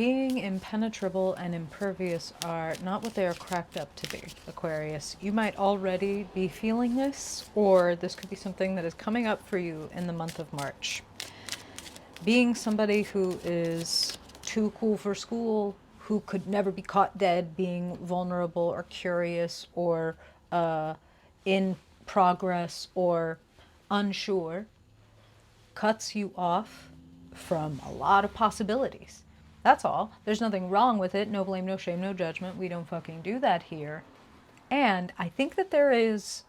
Being impenetrable and impervious are not what they are cracked up to be, Aquarius. You might already be feeling this, or this could be something that is coming up for you in the month of March. Being somebody who is too cool for school, who could never be caught dead, being vulnerable or curious or in progress or unsure, cuts you off from a lot of possibilities. That's all. There's nothing wrong with it. No blame, no shame, no judgment. We don't fucking do that here. And I think that there is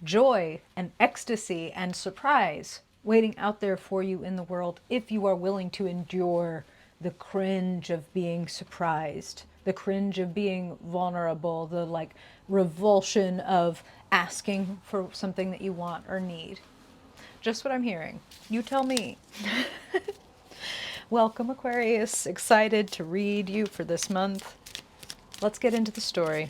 joy and ecstasy and surprise waiting out there for you in the world if you are willing to endure the cringe of being surprised, the cringe of being vulnerable, the like revulsion of asking for something that you want or need. Just what I'm hearing. You tell me. Welcome, Aquarius. Excited to read you for this month. Let's get into the story.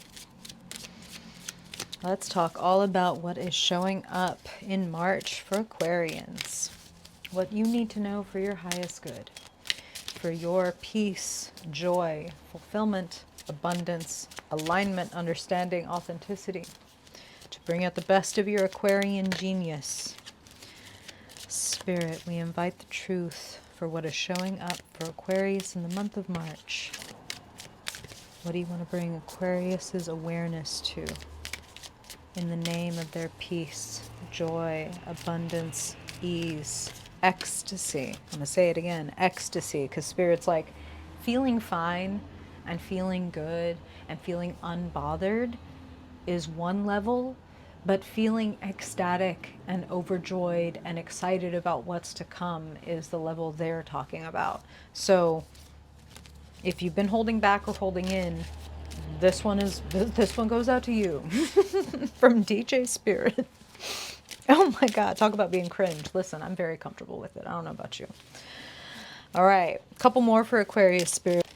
Let's talk all about what is showing up in March for Aquarians. What you need to know for your highest good. For your peace, joy, fulfillment, abundance, alignment, understanding, authenticity. To bring out the best of your Aquarian genius. Spirit, we invite the truth for what is showing up for Aquarius in the month of March. What do you want to bring Aquarius's awareness to in the name of their peace, joy, abundance, ease, ecstasy? I'm going to say it again, ecstasy, because Spirit's like feeling fine and feeling good and feeling unbothered is one level, but feeling ecstatic and overjoyed and excited about what's to come is the level they're talking about. So if you've been holding back or holding in, this one goes out to you from DJ Spirit. Oh my God, talk about being cringe. Listen, I'm very comfortable with it. I don't know about you. All right, a couple more for Aquarius Spirit.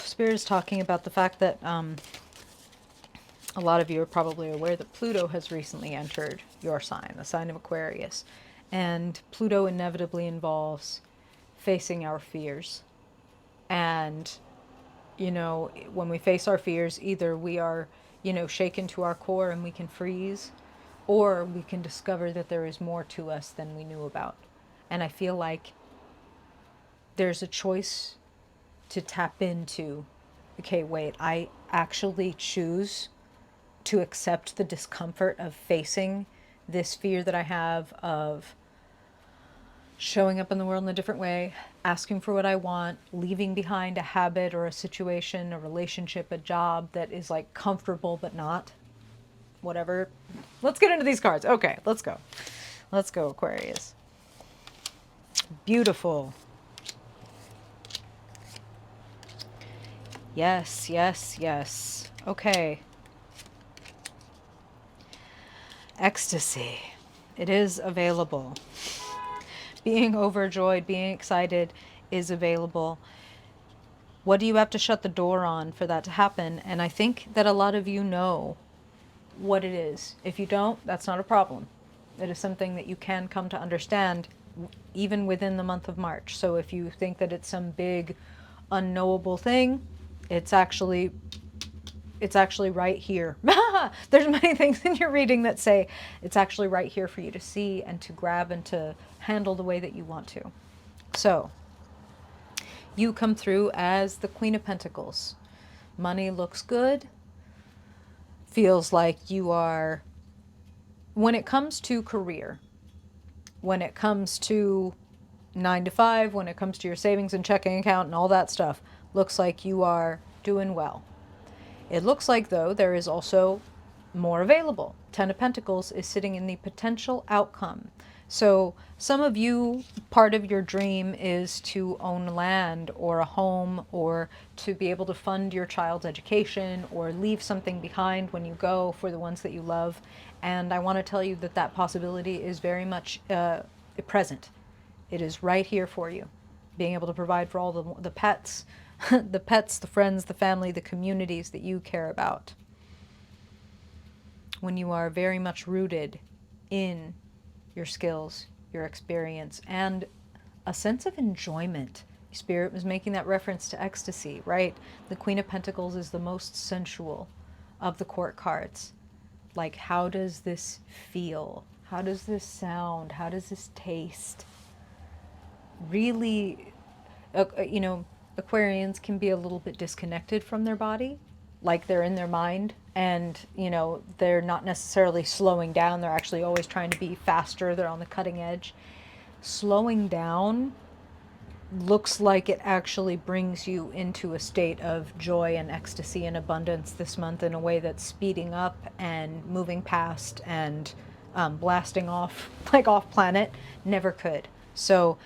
Spirit is talking about the fact that a lot of you are probably aware that Pluto has recently entered your sign, the sign of Aquarius. And Pluto inevitably involves facing our fears. And, you know, when we face our fears, either we are, you know, shaken to our core and we can freeze, or we can discover that there is more to us than we knew about. And I feel like there's a choice to tap into, okay, wait, I actually choose to accept the discomfort of facing this fear that I have of showing up in the world in a different way, asking for what I want, leaving behind a habit or a situation, a relationship, a job that is like comfortable but not. Whatever. Let's get into these cards. Okay, let's go. Let's go, Aquarius. Beautiful. Yes, yes, yes. Okay. Ecstasy. It is available. Being overjoyed, being excited is available. What do you have to shut the door on for that to happen? And I think that a lot of you know what it is. If you don't, that's not a problem. It is something that you can come to understand even within the month of March. So if you think that it's some big unknowable thing, it's actually right here. There's many things in your reading that say it's actually right here for you to see and to grab and to handle the way that you want to. So you come through as the Queen of Pentacles. Money looks good. Feels like you are, when it comes to career, when it comes to 9 to 5, when it comes to your savings and checking account and all that stuff, looks like you are doing well. It looks like, though, there is also more available. 10 of Pentacles is sitting in the potential outcome. So some of you, part of your dream is to own land or a home, or to be able to fund your child's education or leave something behind when you go for the ones that you love. And I want to tell you that that possibility is very much present. It is right here for you. Being able to provide for all the pets, the pets, the friends, the family, the communities that you care about. When you are very much rooted in your skills, your experience, and a sense of enjoyment Spirit was making that reference to ecstasy, right? The Queen of Pentacles is the most sensual of the court cards. Like, how does this feel? How does this sound? How does this taste? Really, you know, Aquarians can be a little bit disconnected from their body, like they're in their mind, and, you know, they're not necessarily slowing down. They're actually always trying to be faster. They're on the cutting edge. Slowing down looks like it actually brings you into a state of joy and ecstasy and abundance this month in a way that's speeding up and moving past and blasting off, like off planet, never could. So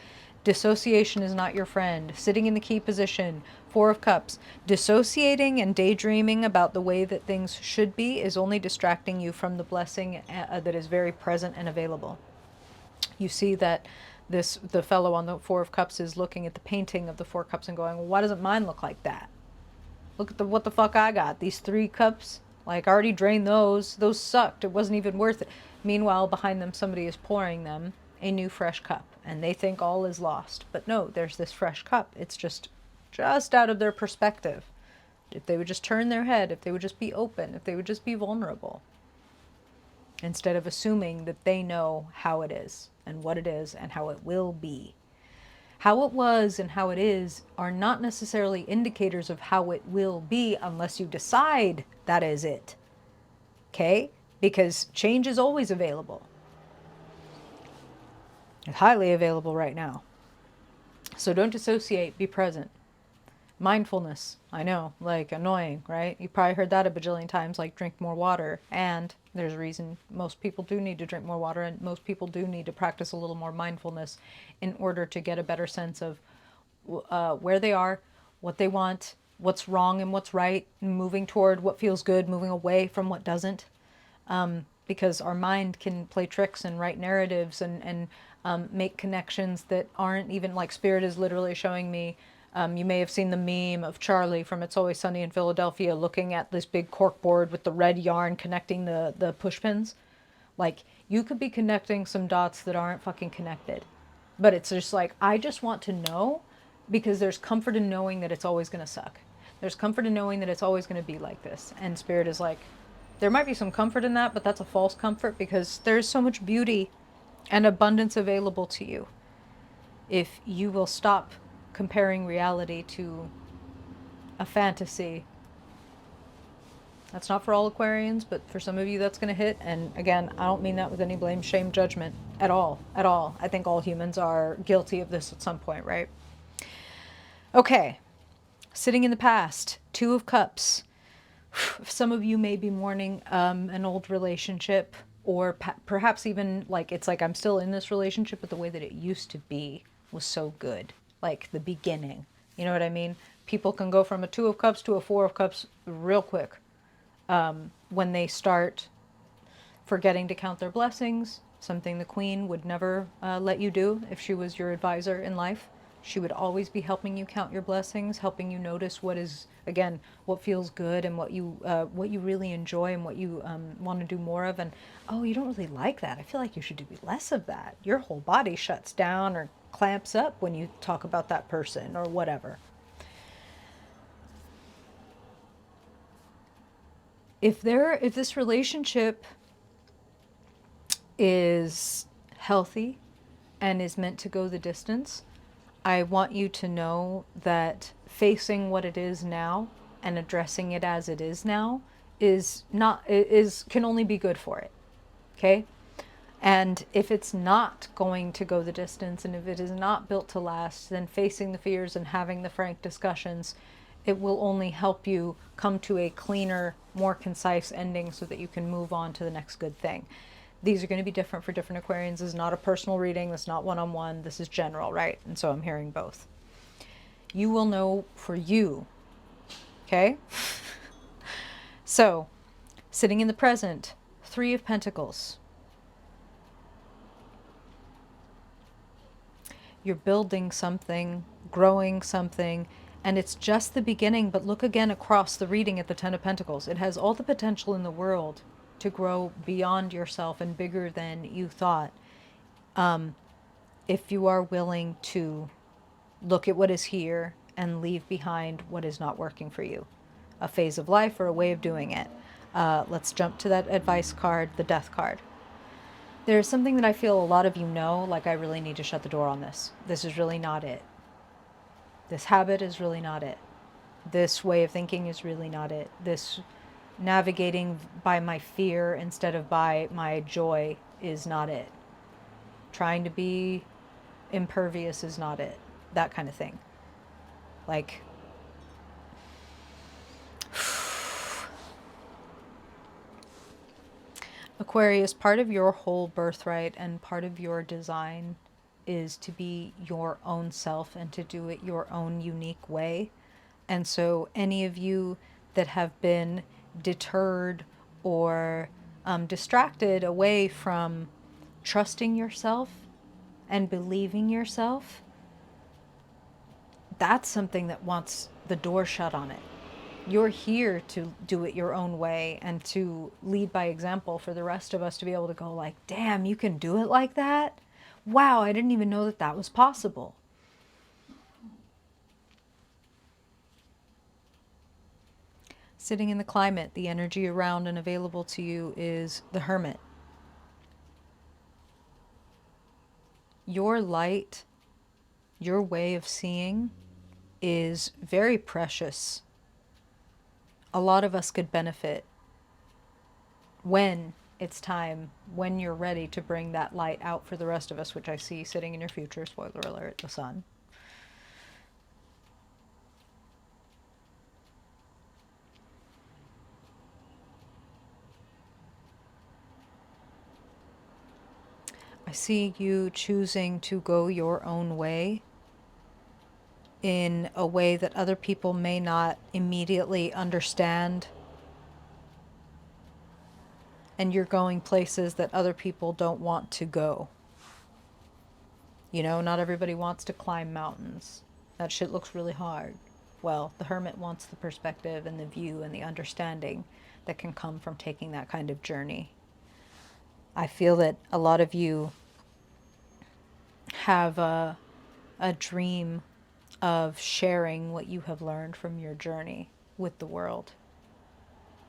dissociation is not your friend. Sitting in the key position, Four of Cups. Dissociating and daydreaming about the way that things should be is only distracting you from the blessing that is very present and available. You see that the fellow on the Four of Cups is looking at the painting of the Four Cups and going, well, why doesn't mine look like that? Look at what the fuck I got. These 3 cups, like, I already drained those. Those sucked. It wasn't even worth it. Meanwhile, behind them, somebody is pouring them a new fresh cup, and they think all is lost. But no, there's this fresh cup. It's just out of their perspective. If they would just turn their head, if they would just be open, if they would just be vulnerable, instead of assuming that they know how it is and what it is and how it will be. How it was and how it is are not necessarily indicators of how it will be unless you decide that is it. Okay? Because change is always available. It's highly available right now. So don't dissociate, be present. Mindfulness, I know, like, annoying, right? You probably heard that a bajillion times, like, drink more water. And there's a reason most people do need to drink more water, and most people do need to practice a little more mindfulness in order to get a better sense of where they are, what they want, what's wrong and what's right, moving toward what feels good, moving away from what doesn't. Because our mind can play tricks and write narratives and make connections that aren't even, like, Spirit is literally showing me. You may have seen the meme of Charlie from It's Always Sunny in Philadelphia looking at this big cork board with the red yarn connecting the push pins. Like, you could be connecting some dots that aren't fucking connected. But it's just like, I just want to know, because there's comfort in knowing that it's always going to suck. There's comfort in knowing that it's always going to be like this. And Spirit is like, there might be some comfort in that, but that's a false comfort, because there's so much beauty and abundance available to you if you will stop comparing reality to a fantasy. That's not for all Aquarians, but for some of you that's going to hit. And again, I don't mean that with any blame, shame, judgment at all. At all. I think all humans are guilty of this at some point, right? Okay. Sitting in the past, Two of Cups. Some of you may be mourning an old relationship, or perhaps even, like, it's like, I'm still in this relationship, but the way that it used to be was so good. Like the beginning. You know what I mean? People can go from a Two of Cups to a Four of Cups real quick when they start forgetting to count their blessings, something the Queen would never let you do if she was your advisor in life. She would always be helping you count your blessings, helping you notice what is, again, what feels good and what you really enjoy and what you want to do more of. And, oh, you don't really like that. I feel like you should do less of that. Your whole body shuts down or clamps up when you talk about that person or whatever. If this relationship is healthy and is meant to go the distance, I want you to know that facing what it is now and addressing it as it is now can only be good for it. Okay? And if it's not going to go the distance, and if it is not built to last, then facing the fears and having the frank discussions, it will only help you come to a cleaner, more concise ending so that you can move on to the next good thing. These are going to be different for different Aquarians. This is not a personal reading. This is not one-on-one. This is general, right? And so I'm hearing both. You will know for you. Okay? So, sitting in the present, Three of Pentacles. You're building something, growing something, and it's just the beginning. But look again across the reading at the Ten of Pentacles. It has all the potential in the world to grow beyond yourself and bigger than you thought, if you are willing to look at what is here and leave behind what is not working for you. A phase of life or a way of doing it. Let's jump to that advice card, the death card. There's something that I feel a lot of you know, like I really need to shut the door on this. This is really not it. This habit is really not it. This way of thinking is really not it. This navigating by my fear instead of by my joy is not it. Trying to be impervious is not it. That kind of thing. Like, Aquarius, part of your whole birthright and part of your design is to be your own self and to do it your own unique way. And so any of you that have been deterred or distracted away from trusting yourself and believing yourself, that's something that wants the door shut on it. You're here to do it your own way and to lead by example for the rest of us to be able to go like, damn, you can do it like that? Wow, I didn't even know that that was possible. Sitting in the climate, the energy around and available to you is the Hermit. Your light, your way of seeing is very precious. A lot of us could benefit when it's time, when you're ready to bring that light out for the rest of us, which I see sitting in your future, spoiler alert, the sun. I see you choosing to go your own way in a way that other people may not immediately understand. And you're going places that other people don't want to go. You know, not everybody wants to climb mountains. That shit looks really hard. Well, the Hermit wants the perspective and the view and the understanding that can come from taking that kind of journey. I feel that a lot of you have a dream of sharing what you have learned from your journey with the world.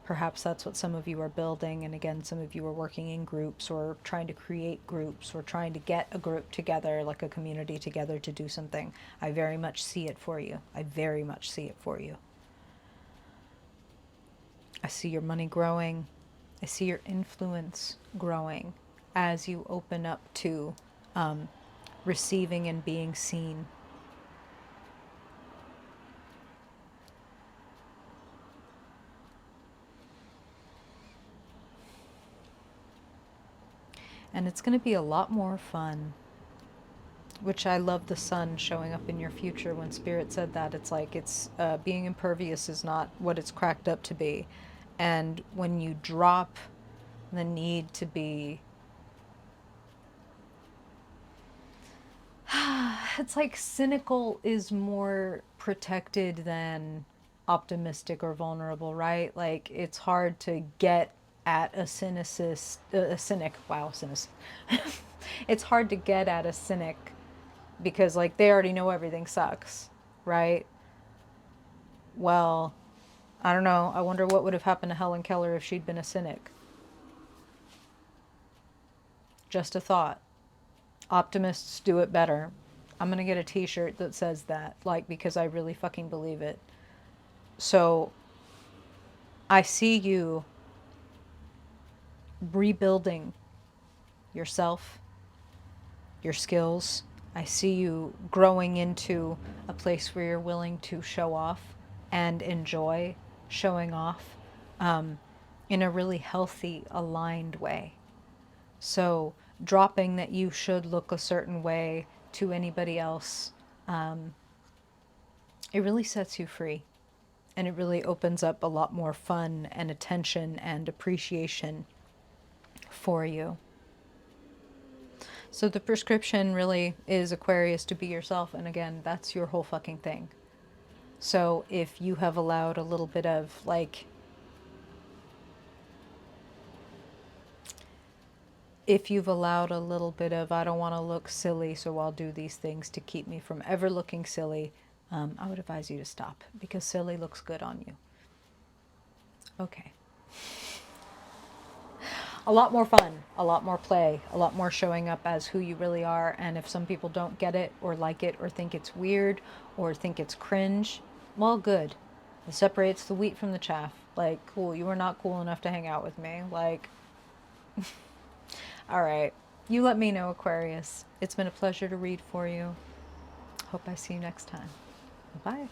Perhaps that's what some of you are building, and again, some of you are working in groups or trying to create groups or trying to get a group together, like a community together to do something. I very much see it for you. I very much see it for you. I see your money growing. I see your influence growing as you open up to receiving and being seen. And it's going to be a lot more fun, which I love the sun showing up in your future. When Spirit said that, it's like it's being impervious is not what it's cracked up to be. And when you drop the need to be, it's like cynical is more protected than optimistic or vulnerable, right? Like it's hard to get at a cynic. Wow, cynic. It's hard to get at a cynic because like they already know everything sucks, right? Well, I don't know. I wonder what would have happened to Helen Keller if she'd been a cynic. Just a thought. Optimists do it better. I'm going to get a t-shirt that says that, like, because I really fucking believe it. So I see you rebuilding yourself, your skills. I see you growing into a place where you're willing to show off and enjoy showing off in a really healthy, aligned way. So dropping that you should look a certain way to anybody else, it really sets you free. And it really opens up a lot more fun and attention and appreciation for you. So the prescription really is, Aquarius, to be yourself. And again, that's your whole fucking thing. So if you have allowed a little bit of like if you've allowed a little bit of, I don't want to look silly, so I'll do these things to keep me from ever looking silly, I would advise you to stop, because silly looks good on you. Okay. A lot more fun, a lot more play, a lot more showing up as who you really are. And if some people don't get it or like it or think it's weird or think it's cringe, well, good. It separates the wheat from the chaff. Like, cool, you were not cool enough to hang out with me. Like, all right. You let me know, Aquarius. It's been a pleasure to read for you. Hope I see you next time. Bye.